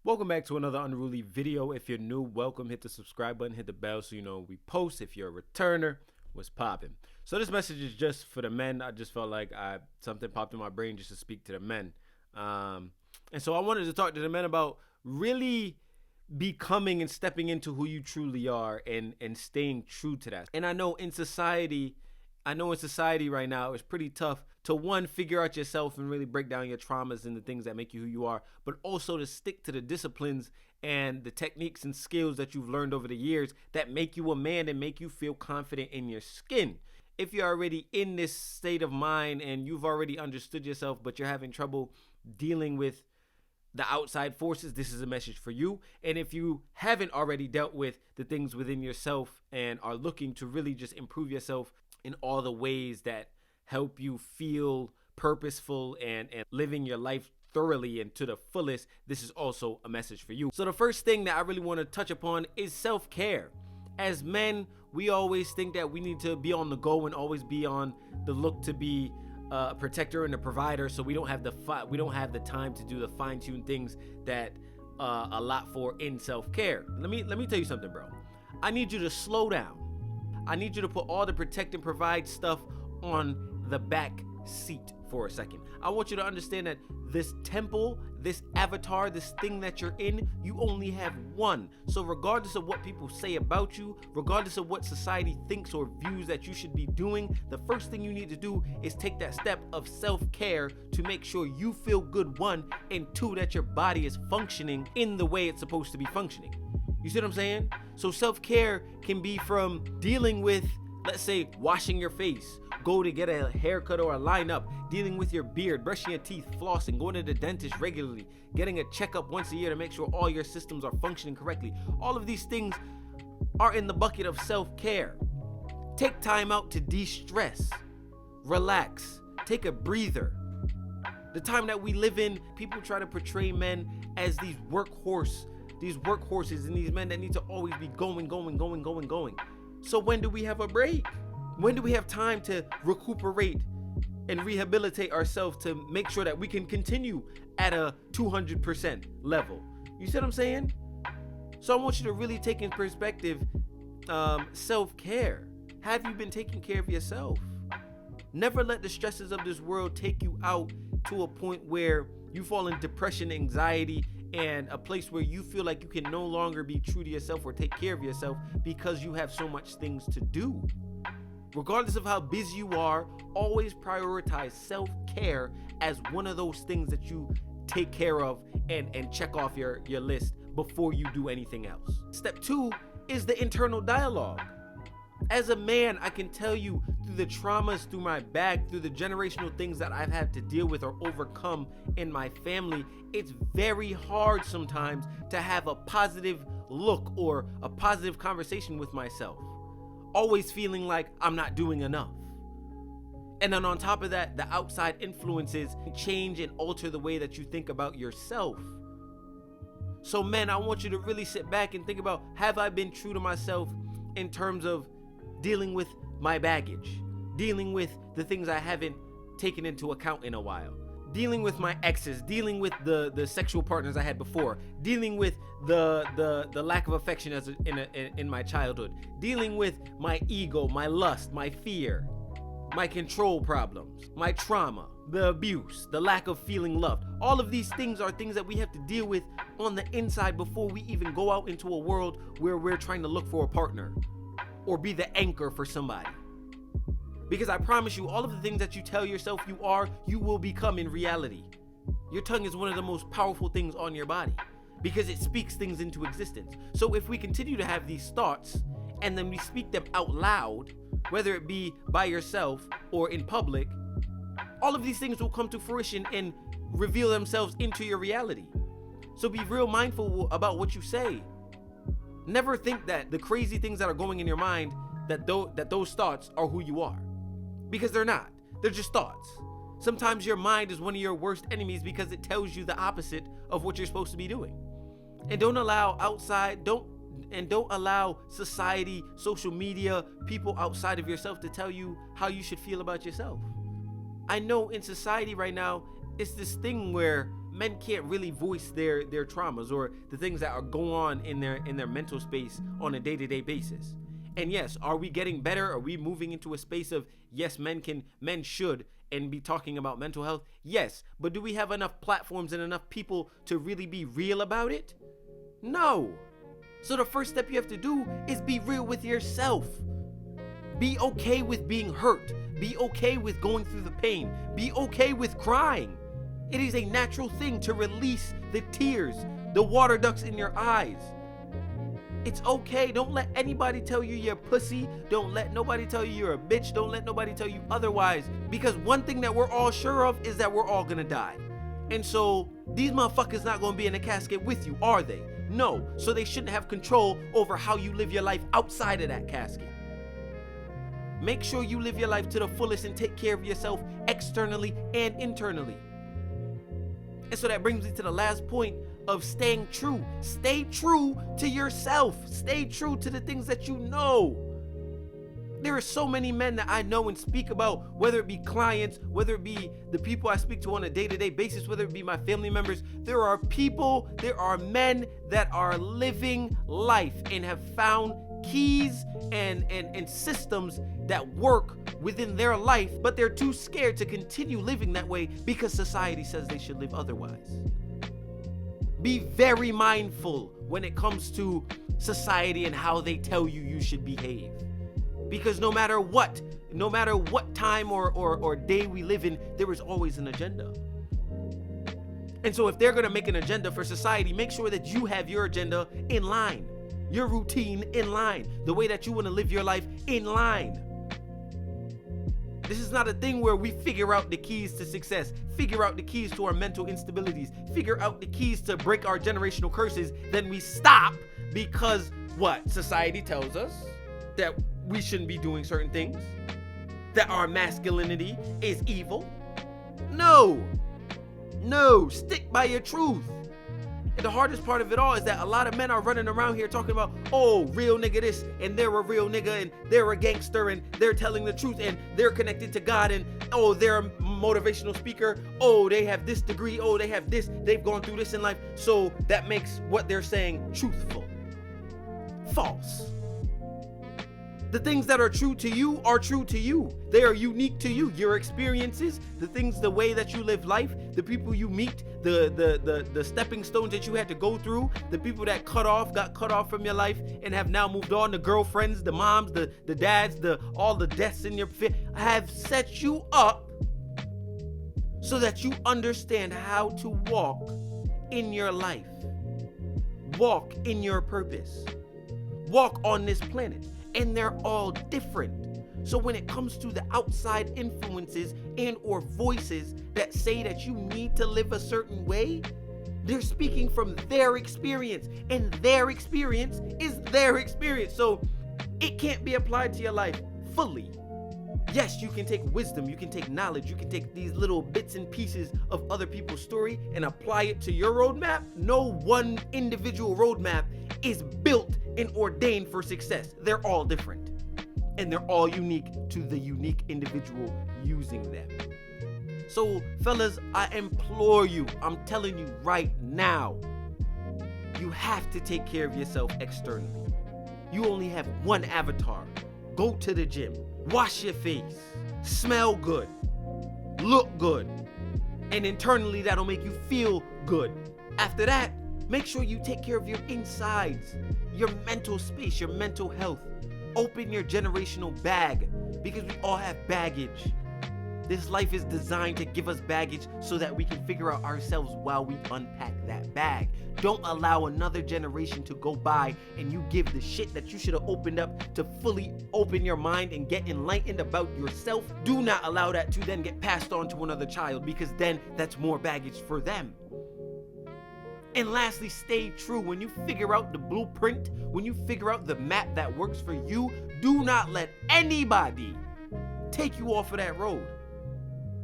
Welcome back to another unruly video. If you're new, welcome. Hit the subscribe button, hit the bell so you know we post. If you're a returner, what's popping? So this message is just for the men. I just felt like something popped in my brain just to speak to the men. And so I wanted to talk to the men about really becoming and stepping into who you truly are and staying true to that. And I know in society right now it's pretty tough to, one, figure out yourself and really break down your traumas and the things that make you who you are, but also to stick to the disciplines and the techniques and skills that you've learned over the years that make you a man and make you feel confident in your skin. If you're already in this state of mind and you've already understood yourself, but you're having trouble dealing with the outside forces, this is a message for you. And if you haven't already dealt with the things within yourself and are looking to really just improve yourself in all the ways that help you feel purposeful and living your life thoroughly and to the fullest, this is also a message for you. So the first thing that I really want to touch upon is self-care. As men, we always think that we need to be on the go and always be on the look to be a protector and a provider, so we don't have the time to do the fine-tuned things that a lot for in self-care. Let me tell you something, bro. I need you to slow down. I need you to put all the protect and provide stuff on the back seat for a second. I want you to understand that this temple, this avatar, this thing that you're in, you only have one. So regardless of what people say about you, regardless of what society thinks or views that you should be doing, the first thing you need to do is take that step of self-care to make sure you feel good, one, and two, that your body is functioning in the way it's supposed to be functioning. You see what I'm saying? So self-care can be from dealing with, let's say, washing your face, go to get a haircut or a line-up, dealing with your beard, brushing your teeth, flossing, going to the dentist regularly, getting a checkup once a year to make sure all your systems are functioning correctly. All of these things are in the bucket of self-care. Take time out to de-stress, relax, take a breather. The time that we live in, people try to portray men as these workhorses and these men that need to always be going. So when do we have a break? When do we have time to recuperate and rehabilitate ourselves to make sure that we can continue at a 200% level? You see what I'm saying? So I want you to really take in perspective self-care. Have you been taking care of yourself? Never let the stresses of this world take you out to a point where you fall in depression, anxiety, and a place where you feel like you can no longer be true to yourself or take care of yourself because you have so much things to do. Regardless of how busy you are, always prioritize self-care as one of those things that you take care of and check off your list before you do anything else. Step 2 is the internal dialogue. As a man, I can tell you through the traumas, through my back, through the generational things that I've had to deal with or overcome in my family, it's very hard sometimes to have a positive look or a positive conversation with myself. Always feeling like I'm not doing enough. And then on top of that, the outside influences change and alter the way that you think about yourself. So men, I want you to really sit back and think about, have I been true to myself in terms of dealing with my baggage, dealing with the things I haven't taken into account in a while, dealing with my exes, dealing with the sexual partners I had before, dealing with the lack of affection in my childhood, dealing with my ego, my lust, my fear, my control problems, my trauma, the abuse, the lack of feeling loved. All of these things are things that we have to deal with on the inside before we even go out into a world where we're trying to look for a partner or be the anchor for somebody. Because I promise you, all of the things that you tell yourself you are, you will become in reality. Your tongue is one of the most powerful things on your body because it speaks things into existence. So if we continue to have these thoughts and then we speak them out loud, whether it be by yourself or in public, all of these things will come to fruition and reveal themselves into your reality. So be real mindful about what you say. Never think that the crazy things that are going in your mind, that those thoughts are who you are. Because they're not. They're just thoughts. Sometimes your mind is one of your worst enemies because it tells you the opposite of what you're supposed to be doing. And don't allow society, social media, people outside of yourself to tell you how you should feel about yourself. I know in society right now, it's this thing where men can't really voice their traumas or the things that are going on in their mental space on a day-to-day basis. And yes, are we getting better? Are we moving into a space of, yes, men should and be talking about mental health? Yes, but do we have enough platforms and enough people to really be real about it? No. So the first step you have to do is be real with yourself. Be okay with being hurt. Be okay with going through the pain. Be okay with crying. It is a natural thing to release the tears, the water ducts in your eyes. It's okay. Don't let anybody tell you you're pussy. Don't let nobody tell you you're a bitch. Don't let nobody tell you otherwise. Because one thing that we're all sure of is that we're all gonna die. And so these motherfuckers not gonna be in a casket with you, are they? No. So they shouldn't have control over how you live your life outside of that casket. Make sure you live your life to the fullest and take care of yourself externally and internally. And so that brings me to the last point of staying true. Stay true to yourself. Stay true to the things that you know. There are so many men that I know and speak about, whether it be clients, whether it be the people I speak to on a day-to-day basis, whether it be my family members. There are men that are living life and have found keys and systems that work within their life, but they're too scared to continue living that way because society says they should live otherwise. Be very mindful when it comes to society and how they tell you should behave. Because no matter what time or day we live in, there is always an agenda. And so if they're gonna make an agenda for society, make sure that you have your agenda in line, your routine in line, the way that you wanna live your life in line. This is not a thing where we figure out the keys to success, figure out the keys to our mental instabilities, figure out the keys to break our generational curses, then we stop because what? Society tells us that we shouldn't be doing certain things, that our masculinity is evil. No, stick by your truth. And the hardest part of it all is that a lot of men are running around here talking about, oh, real nigga this, and they're a real nigga, and they're a gangster, and they're telling the truth, and they're connected to God, and oh, they're a motivational speaker, oh, they have this degree, oh, they have this, they've gone through this in life, so that makes what they're saying truthful. False. The things that are true to you are true to you. They are unique to you. Your experiences, the things, the way that you live life, the people you meet, the stepping stones that you had to go through, the people that got cut off from your life and have now moved on, the girlfriends, the moms, the dads, all the deaths in your family have set you up so that you understand how to walk in your life, walk in your purpose, walk on this planet. And they're all different. So when it comes to the outside influences and or voices that say that you need to live a certain way, they're speaking from their experience, and their experience is their experience. So it can't be applied to your life fully. Yes, you can take wisdom, you can take knowledge, you can take these little bits and pieces of other people's story and apply it to your roadmap. No one individual roadmap is built and ordained for success. They're all different, and they're all unique to the unique individual using them. So fellas, I implore you, I'm telling you right now, you have to take care of yourself externally. You only have one avatar. Go to the gym, wash your face, smell good, look good, and internally that'll make you feel good. After that, make sure you take care of your insides, your mental space, your mental health. Open your generational bag, because we all have baggage. This life is designed to give us baggage so that we can figure out ourselves while we unpack that bag. Don't allow another generation to go by and you give the shit that you should have opened up to fully open your mind and get enlightened about yourself. Do not allow that to then get passed on to another child, because then that's more baggage for them. And lastly, stay true. When you figure out the blueprint, when you figure out the map that works for you, do not let anybody take you off of that road.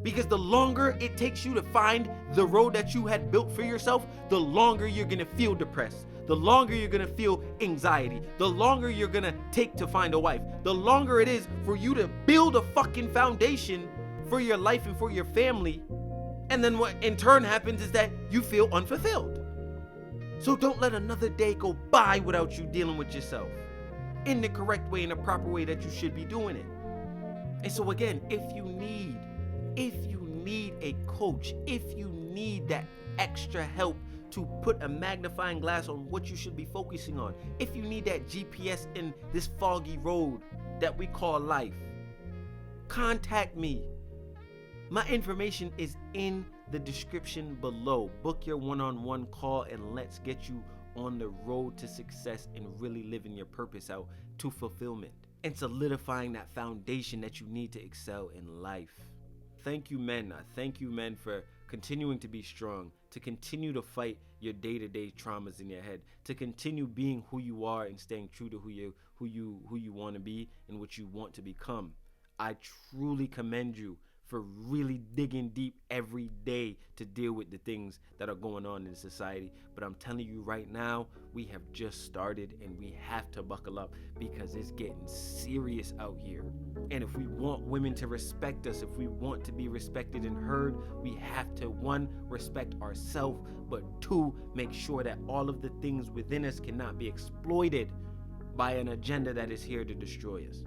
Because the longer it takes you to find the road that you had built for yourself, the longer you're gonna feel depressed, the longer you're gonna feel anxiety, the longer you're gonna take to find a wife, the longer it is for you to build a fucking foundation for your life and for your family. And then what in turn happens is that you feel unfulfilled. So don't let another day go by without you dealing with yourself in the correct way, in the proper way that you should be doing it. And so again, if you need a coach, if you need that extra help to put a magnifying glass on what you should be focusing on, if you need that GPS in this foggy road that we call life, contact me. My information is in the description below. Book your one-on-one call and let's get you on the road to success and really living your purpose out to fulfillment and solidifying that foundation that you need to excel in life. Thank you, men. Thank you, men, for continuing to be strong, to continue to fight your day-to-day traumas in your head, to continue being who you are and staying true to who you want to be and what you want to become. I truly commend you for really digging deep every day to deal with the things that are going on in society. But I'm telling you right now, we have just started and we have to buckle up because it's getting serious out here. And if we want women to respect us, if we want to be respected and heard, we have to, 1, respect ourselves, but 2, make sure that all of the things within us cannot be exploited by an agenda that is here to destroy us.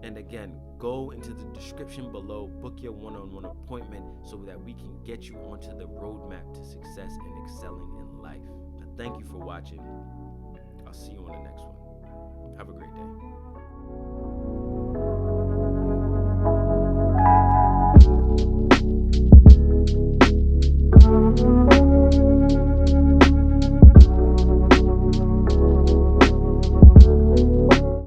And again, go into the description below, book your one-on-one appointment so that we can get you onto the roadmap to success and excelling in life. Thank you for watching. I'll see you on the next one. Have a great day.